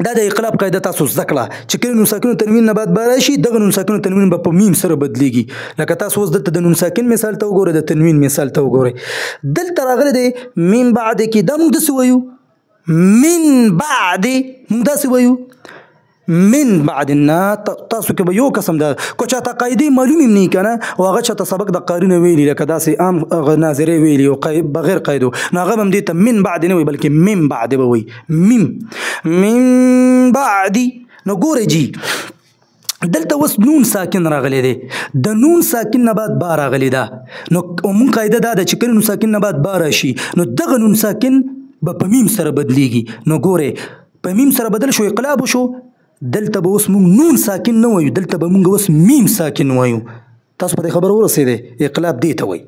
دا د اقلاب قاعده تاسو زده کړه چې کله نون ساکن تنوین نه بعد با راشي دغه نون ساکن تنوین به په میم سره بدلیږي لکه تاسو اوس دلته د نون ساکن مثال ته وګورئ د تنوین مثال ته وګورئ دلته راغلی دی من بعد کې دا موږ داسې وایو من بعد موږ داسې وایو من بعد نه تاسو کې به یو قسم ده کو چاته قاعدې معلومې نه که نه او هغه چاته سبق د قارونه ویلي لکه داسې عام ناظرې ویلي او بغیر قاعدو نو هغه به هم دې ته من بعد نه وي بلکې من بعد به وایي من بعد نو ګورئ جی دلته اوس نون ساکن راغلی دی د نون ساکن نه بعد با راغلی ده نو مونږ قاعده دا ده چې کله نون ساکن نه بعد با راشي نو دغه نون ساکن به په میم سره بدلیږي نو ګورئ په میم سره بدل شو اقلاب شو دلته به اوس مونږ نون ساکن نه وایو دلته به مونږ اوس میم ساکن وایو تاسو په دې خبره ورسېدی اقلاب دې ته وایي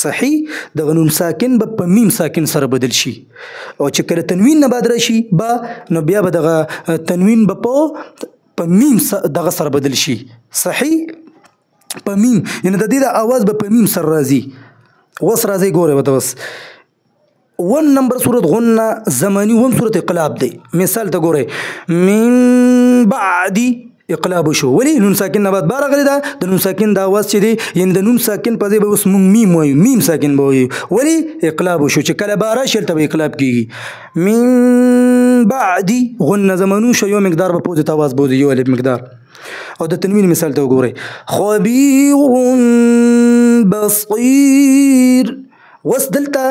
صحیح دغه نون ساکن به په میم ساکن سره بدل شي او چې کله تنوین نه بعد راشي با نو بیا به دغه تنوین به په میم دغه سره بدل شي صحیح په میم یعنې د دې د اواز به په میم سره راځي اوس راځئ ګورئ ورته اوس 1 نمبر صورت غنه زمانی 1 صورت اقلاب دی مثال ته ګورئ من بعدی اقلاب شو ولی نون ساکن نه بعد با راغلی ده د نون ساکن د اواز چې دی یعنې د نون ساکن په ځای به اوس مونږ میم وایو میم ساکن به وایو ولی اقلاب شو چې کله به راشي هلته به اقلاب کېږي من بعدی غنه زمانو شو یو مقدار به پوزې ته اواز بوځي یو الف مقدار او د تنوین مثال ته وګورئ خبیر بصیر اوس دلته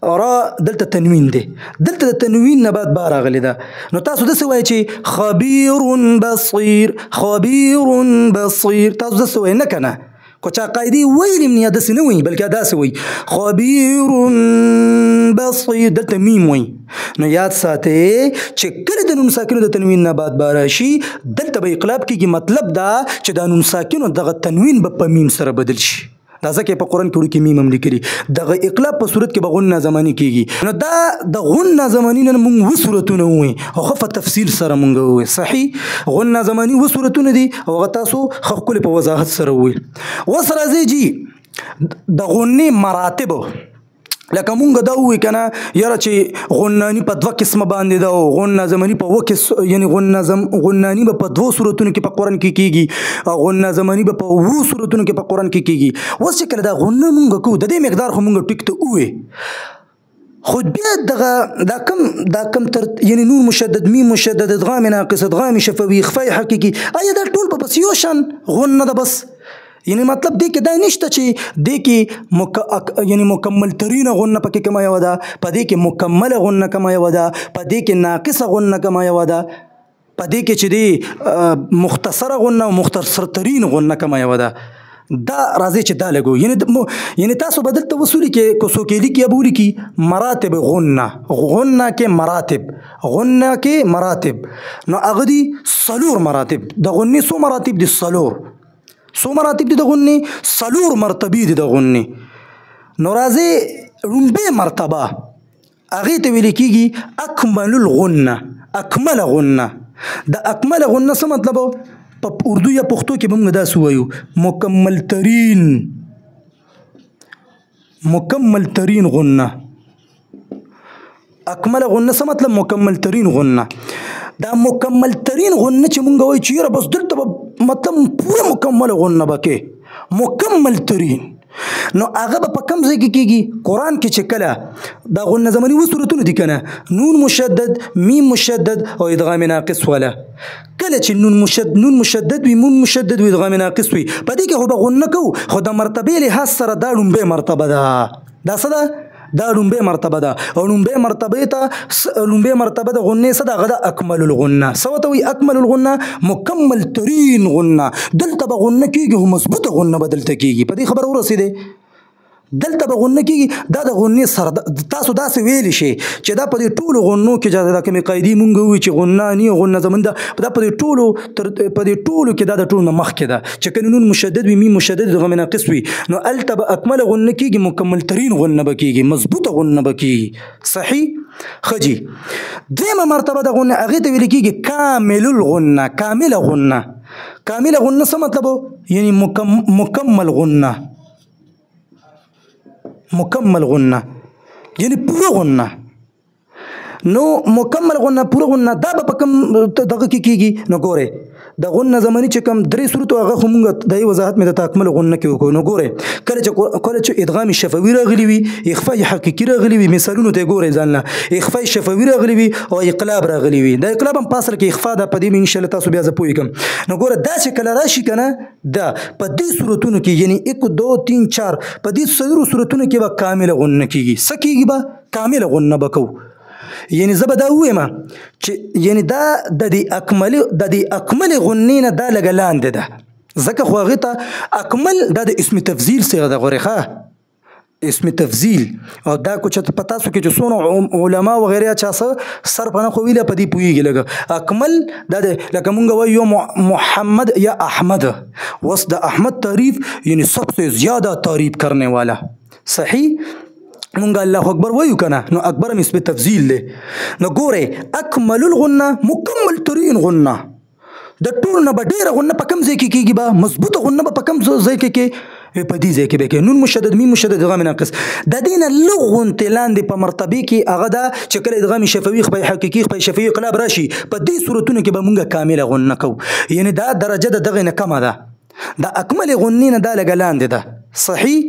را دلته تنوین دی دلته د تنوین نه بعد با راغلی ده نو تاسو داسې وایئ چې خبیر بصیر تاسو داسې وایئ نه که نه کو چا قاعدې ویلې نه داسې نه وایي بلکې داسې وایي خبیر بصیر دلته میم وایي نو یاد ساتئ چې کله د نون ساکنو د تنوین نه بعد با راشي دلته به اقلاب کېږي مطلب دا چې د نون ساکنو دغه تنوین به په میم سره بدل شي دا ځکه په قرآن کې وړوکي میم هم لیکلي دغه اقلاب په صورت کې به غنه زماني کېږي نو دا د غنه زماني نه موږ اووه صورتونه ووایي او ښه په تفصیل سره موږ ووایي صحیح غنه زماني اووه صورتونه دي او هغه تاسو ښه ښکلې په وضاحت سره ووایي اوس راځئ جي د غنې مراتبو لکه مونږ دا ووایو که نه یاره چې غناني په 2 قسمه باندې ده او غنه زماني په یعنې غناني به په 2 صورتونو کې په قرآن کې کېږي او غنه زماني به په 7 صورتونو کې په قرآن کې کېږي اوس چې کله دا غنه مونږ کوو د دې مقدار خو مونږ ټیک ته ووایو خو بیا دا کم یعنې نون مشدد میم مشدد ادغام ناقص ادغام شفوي اخفاء حقیقي آیا دا ټول په بس یو شان غنه ده بس یعنی مطلب دې کې دا نشته چې دې کې یعنی مکمل ترینه غنه پکې کومه یوه ده په دې کې مکمله غنه کومه یوه ده په دې کې ناقصه غنه کومه یوه ده په دې کې چې دې مختصره غنه او مختصر ترین غنه کومه یوه ده دا راځي چې دا لګو یعنی تاسو به دلته وسولي کې کو څوک لیکي یا به ولیکي مراتب غنه کې مراتب نو هغه دي څلور مراتب د غنې څو مراتب دي څو مراتب دي د غنې څلور مرتبې دي د غنې نو راځي لومبه مرتبه هغې ته ویل کېږي اکمل غنه د اکمل غنه څه مطلب په اردو یا پښتو کې به موږ داسې وایو مکمل ترین غنه اکمل غنه څه مطلب مکمل ترین غنه دا مکمل ترین غنه چې موږ وایو چې یاره بس دلته به مطلب پوره مکمل غنه به کې مکمل ترین نو هغه به په کوم ځای کې کېږي قرآن کې چې کله دا غنه زماني اووه صورتونه دي که نه نون مشدد میم مشدد او ادغام ناقص والا کله چې نون مشدد وي مون مشدد وي ادغام ناقص وي په دې کې خو به غنه کوو خو د مرتبې لحاظ سره دا لومبۍ مرتبه ده دا څه ده دا لومبۍ مرتبه ده او لومبۍ مرتبه د غنې څه ده هغه ده اکمل الغنه څه ورته وایي اکمل الغنه مکمل ترین غنه دلته به غنه کېږي خو مضبوطه غنه به دلته کېږي په دې خبره ورسېدې دلته به غنه کېږي دا د غنې سره تاسو داسې ویلی شئ چې دا په دې ټولو غنو کې چې دا کومې قاعدې مونږ ووایو چې غنه نی غنه زمون ده دا په دې ټولو کې دا د ټولو نه مخکې ده چې کله نون مشدد وي میم مشدد ادغام ناقص وي نو هلته به اکمل غنه کېږي مکمل ترین غنه به کېږي مضبوطه غنه به کېږي صحیح ښه جي دویمه مرتبه د غنه هغې ته ویل کېږي کامل غنه څه مطلب یعنی مکمل غنه یعنی پوره غنه نو مکمل غنه پوره غنه دا به په کوم دغه کې کېږي نو ګورئ د غنه زماني چې کوم درې صورتو هغه خو مونږ د وضاحت مې د اکمل غنه کې وکړو نو ګورئ کله چې ادغام شفوي راغلی وي اخفاء حقیقي راغلی وي مثالونو ته ګورئ ځان له اخفاء شفوي راغلی وي او اقلاب راغلی وي د اقلاب هم په اصل کې اخفاء ده په دې مې انشاءالله تاسو بیا زه پوهېږم نو ګوره دا چې کله راشي که نه دا په دې صورتونو کې یعنی 1 2 3 4 په دې څلورو صورتونو کې به کامله غنه کېږي څه کېږي به کامله غنه به کوو یعنی زه به دا ووایم چې یعنی دا د دې اکملې غنې نه دا لږه لاندې ده ځکه خو هغې ته اکمل دا د اسم تفضیل صیغه ده غورې ښه اسم تفضیل او دا کو چې په تاسو کې چې څونه علما وغیره چا څه سر په نه خو ویله په دې پوهېږي لږه اکمل دا د لکه مونږ وایو محمد یا احمد وس د احمد تعریف یعنی سب سے زیادہ تعریف کرنے والا صحیح مونږ الله اکبر وایو کنه نو اکبر هم اسم تفضیل دی نو ګورئ اکمل الغنه مکمل ترین غنه د ټول نه به ډېره غنه په کوم ځای کې کېږي به مضبوطه غنه به په کوم ځای کې په دې ځای کې به کې نون مشدد میم مشدد ادغام ناقص د دې نه لږ غونتې لاندې په مرتبې کې هغه ده چې کله ادغام شفوي خپل حقیقي خپل شفوي انقلاب راشي په دې صورتونو کې به مونږ کامله غنه کوو یعنی دا درجه د دغې نه کمه ده د اکمل غنې نه دا لږه لاندې ده صحیح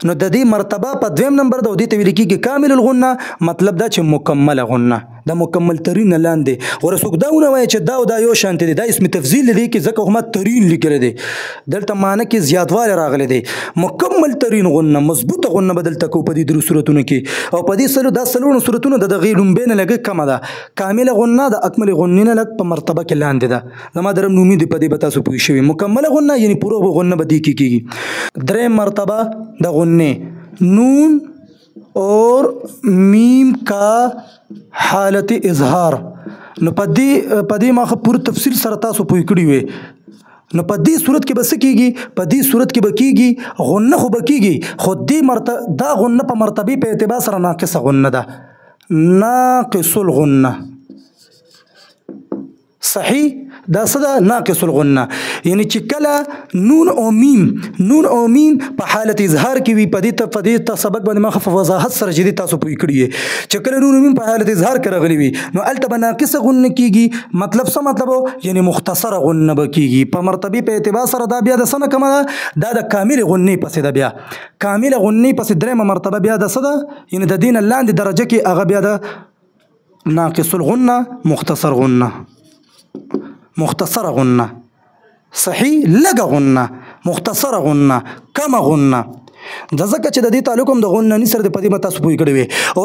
نو د دې مرتبه په دویم نمبر ده او دې ته ویل کېږي کامل الغنه مطلب دا چې مکمله غنه د مکمل ترین نه لاندې ور څوک دا ونه وایي چې دا او دا یو شانتې دی دا اسم تفضیل دی کې ځکه هم ترین لیکلی دی دلته معنی کې زیاتوالی راغلی دی مکمل ترین غنه مضبوطه غنه به دلته کوو په دې درو صورتونو کې او په دې دا څلورو صورتونو د دغې لومبۍ نه لږه کمه ده کامله غنه د اکمل غنې نه لږ په مرتبه کې لاندې ده زما درم نومي دی په دې به تاسو پوه شوي مکمله غنه یعنی پوره غنه به دې کې کېږي دریم مرتبه د غنې نون اور میم کا حالت اظهار نو په دې ما خو پوره تفصیل سره تاسو پوه کړي وي نو په دې صورت کې به څه کېږي په دې صورت کې به کېږي غنه خو به کېږي خو دا غنه په مرتبې په اعتبار سره ناقصه غنه ده ناقص الغنه صحیح دا څه ده ناقص الغنه یعنی چې کله نون او میم په حالت اظهار کې وي په دې سبق باندې ما خو وضاحت سره چې تاسو پوه کړي چې کله نون او میم په حالت اظهار کې راغلي وي نو هلته به ناقصه غنه کېږي مطلب څه مطلب یعنی مختصره غنه به کېږي په مرتبې په اعتبار سره دا بیا د څه نه کمه ده دا د کاملې غنې پسې ده بیا کامله غنې پسې درېیمه مرتبه بیا د څه ده یعنی د دې نه لاندې درجه کې هغه بیا د ناقص الغنه مختصره غنه صحیح لږه غنه مختصره غنه کمه غنه د ځکه چې د دې تعلق هم د غنني سره د په دې به تاسو پوه کړي وي او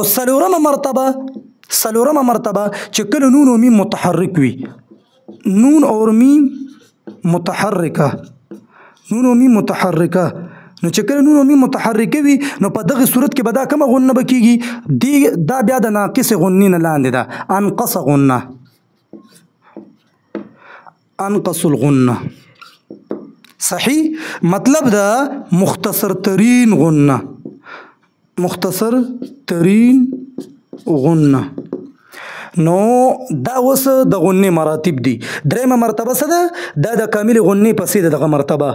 څلورمه مرتبه چې کله نون او میم متحرک وي نون اور میم متحرکه نون او میم متحرکه نو چې کله نون او میم متحرکه وي نو په دغه صورت کې به دا کومه غنه به کېږي دا بیا د ناقص غنې نه لاندې ده انقص غنه انقص الغنه صحیح مطلب دا مختصر ترین غنه مختصر ترین غنه نو دا اوس د غنې مراتب دي درېمه مرتبه څه ده دا د کامل غنې پسې ده دغه مرتبه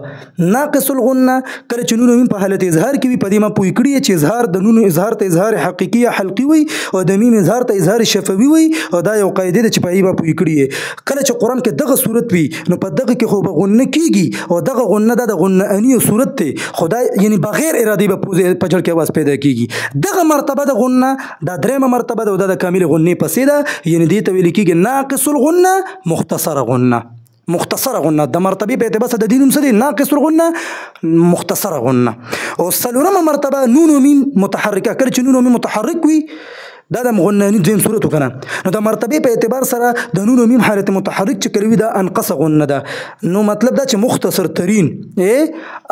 ناقص الغنه کله چې نون او میم په حالت اظهار کې وي په دې ما پوه کړي چې اظهار د نون اظهار ته اظهار حقیقي یا حلقي وي او د میم اظهار ته اظهار شفوي وي او دا یو قاعده ده چې په یې ما پوه کړي کله چې قرآن کې دغه صورت وي نو په دغه کې خو به غنه کېږي او دغه غنه د غنه اني صورت ته خدای یعنی بغیر ارادي به په جړ کې आवाज پیدا کېږي دغه مرتبه د غنه دا درېمه مرتبه ده او د کامل غنې پسې ده یعنی دې ته ویل کېږي ناقص الغنه مختصر غنه مختصر غنه د مرتبه په اعتبار سره د دینم سره ناقص الغنه مختصر غنه او څلورمه مرتبه نون او میم متحرکه کله چې نون او میم متحرک وي دا د غنانی دویم صورت وکنه نو د مرتبه په اعتبار سره د نون او میم حالت متحرک چې کړي دا انقص غنه ده نو مطلب دا چې مختصر ترین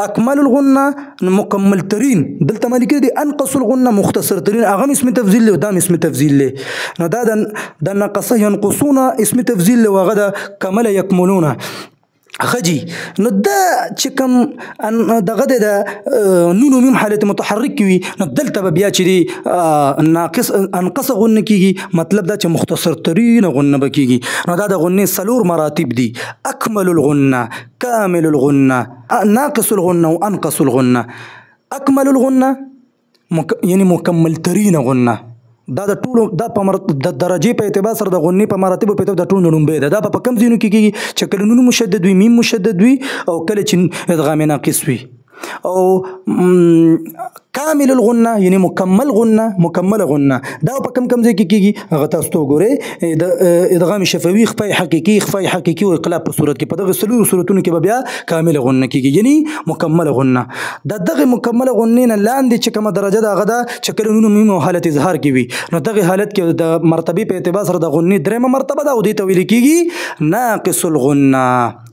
اکمل الغنه مکمل ترین دلته ملي کړي دي انقص الغنه مختصر ترین هغه اسم تفضیل له دا اسم تفضیل له نو دا د نقص ينقصون اسم تفضیل له وغدا کمل یکملون خجی نو دا چې کوم دغه د نون او میم حالت متحرک وي نو دلته بیا چې دی ناقص انقص غنه کیږي مطلب دا چې مختصر ترین غنه بکیږي نو دا د غنې څلور مراتب دي اکمل الغنه کامل الغنه ناقص الغنه وانقص الغنه اکمل الغنه یعنی مکمل ترین غنه دا د ټولو دا په د درجې په اعتبار سره د غنې په مراتبو په اعتبار د ټولو لومبی ده دا په کم ځینو کې کېږي چې کله نون مشدد وي میم مشدد وي او کله چې ادغام ناقص وي او کامل الغنه یعنی مکمل غنه دا په کم ځای کې کېږي هغه تاسو ته وګورئ د ادغام شفوي خفای حقیقي او اقلاب په صورت کې په دغه څلورو صورتونو کې به بیا کامل غنه کېږي یعنی مکمل غنه د دغه مکمل غنې نه لاندې چې کومه درجه ده هغه ده چې کله نون میم حالت اظهار کې وي نو دغه حالت کې د مرتبه په اعتبار سره د غنې درېمه مرتبه ده او دې ته ویل کېږي ناقص الغنه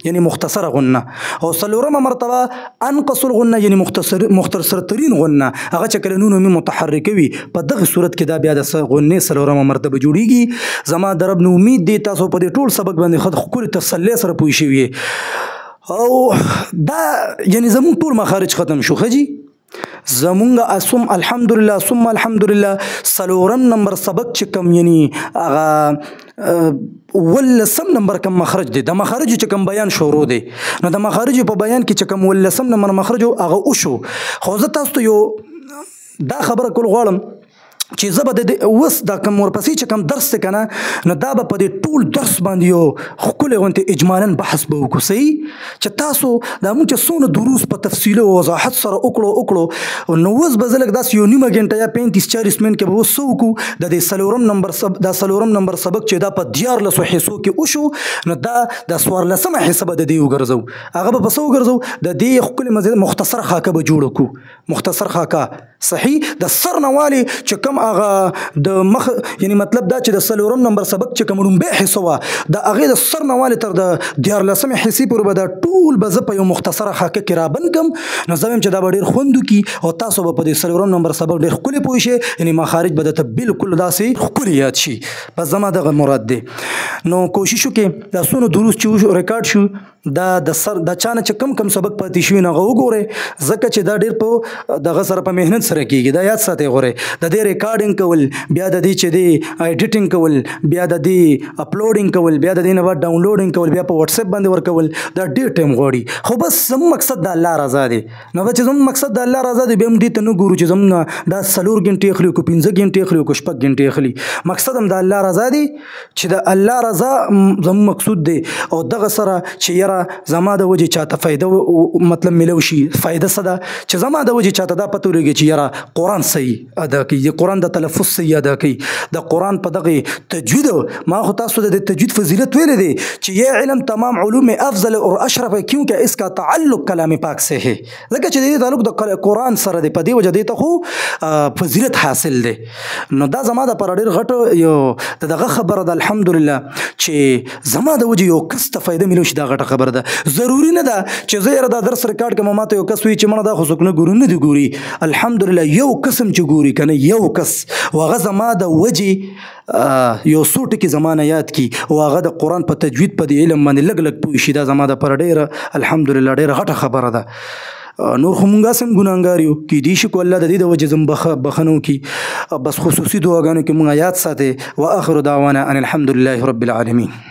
یعنی مختصر غنه او څلورمه مرتبه انقص الغنه یعنی مختصر ترین غنه هغه چې کله نون او میم متحرکه وي په دغه صورت کې دا بیا د غنې څلورمه مرتبه جوړیږي زما د رب نه امید دی تاسو په دې ټول سبق باندې خود ښکلې تسلی سره پوه شوي او دا یعنی زموږ ټول مخارج ختم شو خجی زمونږ الحمدلله ثم الحمدلله څلورم نمبر سبق چې کوم یعنی هغه ولسم نمبر کم مخرج دی د مخارج چې کوم بیان شروع دی نو د مخارج په بیان کې چې کوم ولسم نمبر مخرج هغه وشو خو زه تاسو ته یو دا خبره کول غواړم چې زه به د اوس دا کوم ورپسې چې کوم درس دی که نه نو دا به په دې ټول درس باندې یو ښکلی غوندې اجمالا بحث به وکړو صحیح چې تاسو دا مونږ چې څونه دروس په تفصیل او وضاحت سره وکړو نو اوس به زه لږ داسې یو نیمه ګنټه یا 35-40 منټ کې به اوس څه وکړو د دې څلورم نمبر سبق چې دا په 14 حصو کې وشو نو دا د 14مه حصه به د دې وګرځو هغه به په څه وګرځو د دې ښکلې مختصر خاکه به جوړه کړو مختصر خاکه صحیح د سر نه والې چې کوم هغه د مخ یعنی مطلب دا چې د څلورم نمبر سبق چې کوم لومبۍ حصه وه د هغې د سر نه والې تر د 14مې حصې پورې به دا ټول به زه په یو مختصره خاکه کې رابند کړم نو زه وایم چې دا به ډېر خوند وکړي او تاسو به په دې څلورم نمبر سبق ډېر ښکلي پوه شئ یعنی مخارج به درته بالکل داسې ښکلي یاد شي بس زما دغه مراد دی نو کوشش وکړئ دا څونه دروس چې ریکارډ شو دا د سر د چانه چې کم سبق پاتې شوي نو هغه وګورئ ځکه چې دا ډېر په دغه سره په محنت سره کېږي دا یاد ساتئ غورئ د دې ریکارډینګ کول بیا د دې چې دی ایډیټینګ کول بیا د دې اپلوډینګ کول بیا د دې نه بعد ډاونلوډینګ کول بیا په واتساپ باندې ورکول دا ډېر ټایم غواړي خو بس زموږ مقصد د الله رضا دی نو چې زموږ مقصد د الله رضا دی بیا هم دې ته نه ګورو چې زموږ دا 4 ګنټې اخلي که 15 ګنټې اخلي که 6 ګنټې اخلي مقصد هم د الله رضا دی چې د الله رضا زموږ مقصود دی او دغه سره چې یاره زما د وجې چاته فایده مطلب ملو شي فایده څه ده چې زما د وجې چاته دا پته ولګي چې یاره قرآن صحیح ادا کوي قرآن قرآن د تلفظ صحیح ادا کوي د قرآن په دغه تجوید ما خو تاسو د تجوید فضیلت ویلې دی چې یہ علم تمام علوم افضل اور اشرف ہے کیونکہ اس کا تعلق کلام پاک سے ہے ځکه چې د تعلق د قرآن سره دی په دې وجه دی ته خو فضیلت حاصل دی نو دا زما د پر ډېر غټ یو دغه خبره ده الحمدلله چې زما د وجه یو کس ته فایده ملو شي دا غټه خبره ده ضروري نه ده چې زه یاره دا درس ریکارډ کړم ماته یو کس وایي چې مړه دا خو څوک نه ګوري نه دي ګوري الحمدلله یو قسم چې ګوري که نه یو کس و هغه زما د وجې یو څو ټکي زمانه یاد کی او هغه د قرآن په تجوید په دې علم باندې لږ لږ پوه شي دا زما د پر ډېره الحمدلله ډېره غټه خبره ده نور خو مونږ هم ګناهګار یو کیدای شي کو الله د دې د وجې زم بخنو کی بس خصوصي دعاګانو کې مونږ یاد ساتي واخر دعوانا ان الحمد لله رب العالمین